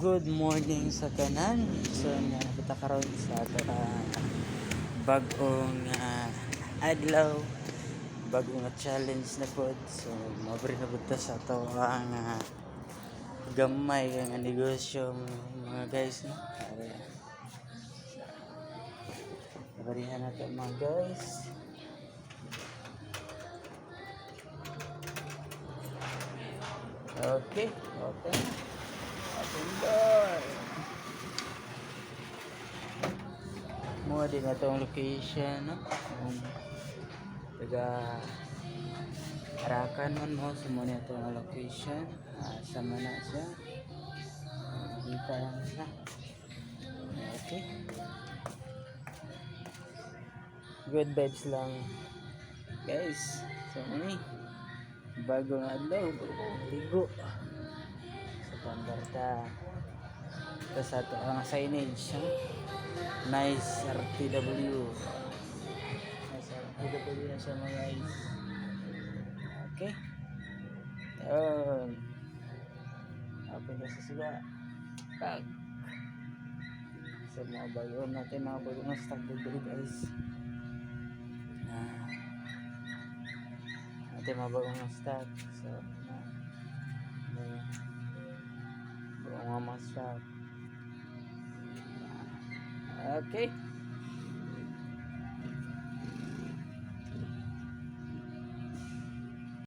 Good morning sa kanan. So nabita karon sa ato bagong adlaw, bagong challenge na pod. So mabri na budta sa ato ang gamay nga negosyo mga guys, no. Barihan nato mga guys. Okay, open. Open door. Mo din na itong location, no? Taga Arakan man mo, sumuni itong location. Sama na siya. Kita lang siya. Okay. Good vibes lang. Guys, so muni. Bagong adlaw, ligo. Sa Pambarta. Ito sa ito ang signage, ha? Nice RTW. Nice RTW na siya mga guys. Okay. Open na sa sila. Pag. So mga bayon natin, mga bagong stock dito guys. Natin mga bagong stock. So, bagong mga stock. Okay.